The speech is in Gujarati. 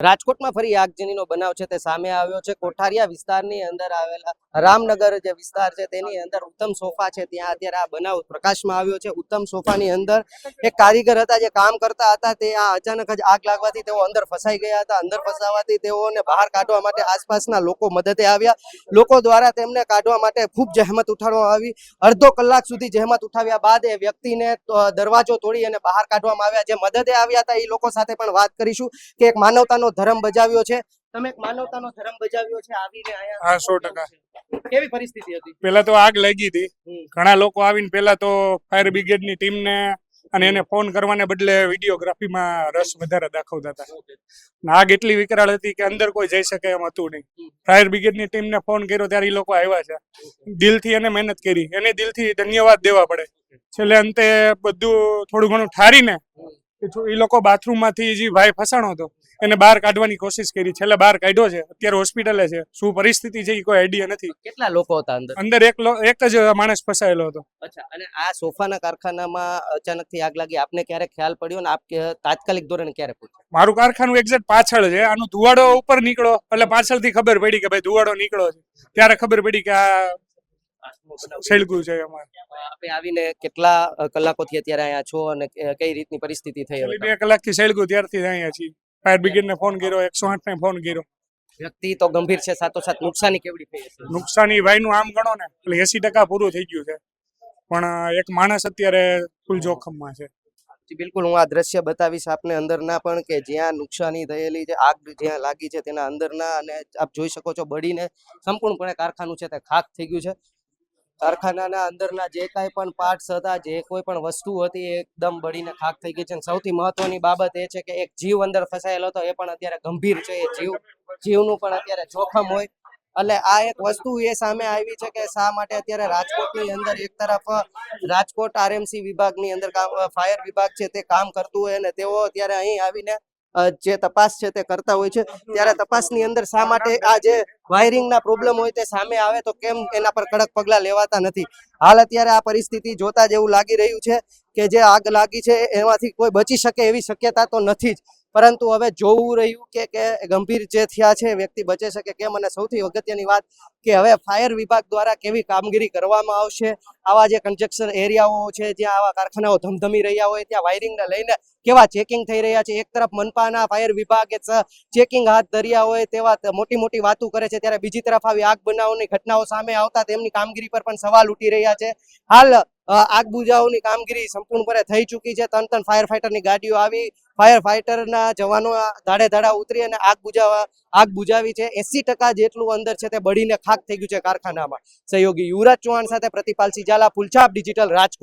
રાજકોટમાં ફરી આગજનીનો બનાવ છે તે સામે આવ્યો છે. કોઠારિયા વિસ્તારની અંદર આવેલા રામનગર જે વિસ્તાર છે તેની અંદર ઉત્તમ સોફા છે, ત્યાં અત્યારે આ બનાવ પ્રકાશમાં આવ્યો છે. ઉત્તમ સોફાની અંદર એક કારીગર હતા જે કામ કરતા હતા, તે આ અચાનક જ આગ લાગવાથી તેઓ અંદર ફસાઈ ગયા હતા. અંદર ફસાવાથી તેઓને બહાર કાઢવા માટે આસપાસના લોકો મદદે આવ્યા. લોકો દ્વારા તેમને કાઢવા માટે ખૂબ જહેમત ઉઠાડવામાં આવી. અડધો કલાક સુધી જહેમત ઉઠાવ્યા બાદ એ વ્યક્તિને દરવાજો તોડી અને બહાર કાઢવામાં આવ્યા. જે મદદે આવ્યા હતા એ લોકો સાથે પણ વાત કરીશું કે એક માનવતાનો ધર્મ બજાવ્યો છે. તમે એક માનવતાનો ધર્મ બજાવ્યો છે, આવીને અહીંયા. હા, 100%. કેવી પરિસ્થિતિ હતી? પેલા તો આગ લાગી હતી. ઘણા લોકો આવીને પેલા તો ફાયર બ્રિગેડની ટીમને અને એને ફોન કરવાને બદલે વિડીયોગ્રાફીમાં રસ વધારે દાખવતા હતા. આગ એટલી વિકરાળ હતી કે અંદર કોઈ જઈ શકે એમ હતું નહીં. ફાયર બ્રિગેડની ટીમને ફોન કર્યો ત્યારે એ લોકો આવ્યા છે. દિલથી એને મહેનત કરી, એને દિલથી ધન્યવાદ દેવા પડે. છેલ્લે અંતે બધું થોડું ઘણું ઠારીને એ લોકો બાથરૂમમાંથી જે ભાઈ ફસાણો હતો એને બહાર કાઢવાની કોશિશ કરી. છેલ્લે બહાર કાઢ્યો છે, અત્યારે હોસ્પિટલે છે. શું પરિસ્થિતિ છે એ કોઈ આઈડિયા નથી. કેટલા લોકો હતા અંદર? અંદર એક જ માણસ ફસાયેલો હતો. અચ્છા, અને આ સોફાના કારખાનામાં અચાનકથી આગ લાગી, આપને ક્યારે ખ્યાલ પડ્યો ને આપ તાત્કાલિક ધોરણે ક્યારે પૂછ્યું? મારું કારખાનું એક્ઝેક્ટ પાછળ છે. આનું ધુવાડો ઉપર નીકળો એટલે પાછળથી ખબર પડી કે ભાઈ ધુવાડો નીકળો છે, ત્યારે ખબર પડી કે આ સળગું છે. આપણે આવીને કેટલા કલાકોથી અત્યારે અહીંયા છો અને કઈ રીતની પરિસ્થિતિ થઈ? 2 કલાકથી સળગું ત્યારથી અહીંયા છીએ. ફાયર બ્રિગેડને ફોન કર્યો, 108 ને ફોન કર્યો. વ્યક્તિ તો ગંભીર છે, સાથોસાથ નુકસાની કેવડી થઈ હશે? નુકસાની ભાઈનું આમ ગણો ને એટલે 80% પૂરું થઈ ગયું છે, પણ એક માણસ અત્યારે ફૂલ જોખમમાં છે. બિલકુલ, હું આ દ્રશ્ય બતાવીશ આપને અંદરના પણ, કે જ્યાં નુકસાની થયેલી છે, આગ જ્યાં લાગી છે તેના અંદરના, અને આપ જોઈ શકો છો બળીને સંપૂર્ણપણે કારખાનું છે તે ખાખ થઈ ગયું છે. કારખાનાના અંદરના જે કાંઈ પણ પાર્ટ્સ હતા, જે કોઈ પણ વસ્તુ હતી એ એકદમ બળીને ખાખ થઈ ગઈ છે. સૌથી મહત્વની બાબત એ છે કે એક જીવ અંદર ફસાયેલો હતો, એ પણ અત્યારે ગંભીર છે. એ જીવનું પણ અત્યારે જોખમ હોય. એટલે આ એક વસ્તુ એ સામે આવી છે કે શા માટે અત્યારે રાજકોટની અંદર એક તરફ રાજકોટ આરએમસી વિભાગની અંદર ફાયર વિભાગ છે તે કામ કરતું હોય અને તેઓ અત્યારે અહીં આવીને જે તપાસ છે તે કરતા હોય છે, ત્યારે તપાસની અંદર શા માટે આ જે વાયરિંગના પ્રોબ્લેમ હોય તે સામે આવે તો કેમ એના પર કડક પગલાં લેવાતા નથી? હાલ અત્યારે આ પરિસ્થિતિ જોતા જેવું લાગી રહ્યું છે કે જે આગ લાગી છે એમાંથી કોઈ બચી શકે એવી શક્યતા તો નથી જ, પરંતુ હવે જોવું રહ્યું કે ગંભીર જે થયા છે વ્યક્તિ બચે છે કે કેમ. અને સૌથી અગત્યની વાત કે હવે ફાયર વિભાગ દ્વારા કેવી કામગીરી કરવામાં આવશે. આવા જે કન્સ્ટ્રક્શન એરિયાઓ છે જ્યાં આવા કારખાનાઓ ધમધમી રહ્યા હોય ત્યાં વાયરિંગને લઈને કેવા ચેકિંગ થઈ રહ્યા છે. એક તરફ મનપાના ફાયર વિભાગે ચેકિંગ હાથ ધર્યા હોય તેવા મોટી મોટી વાતો કરે છે, ત્યારે બીજી તરફ આવી આગ બનાવની ઘટનાઓ સામે આવતા તેમની કામગીરી પર પણ સવાલ ઉઠી રહ્યા છે. હાલ આગ બુઝાવની કામગીરી સંપૂર્ણપણે થઈ ચૂકી છે. 3 ફાયર ફાઈટરની ગાડીઓ આવી, ફાયર ફાઈટરના જવાનો ધાડે ધાડા ઉતરી અને આગ બુઝાવી છે. 80% જેટલું અંદર છે તે બળીને ખાખ થઈ ગયું છે કારખાનામાં. સહયોગી યુવરાજ ચૌહાણ સાથે પ્રતિપાલ સિજાલા, ફૂલછાપ ડિજિટલ, રાજકોટ.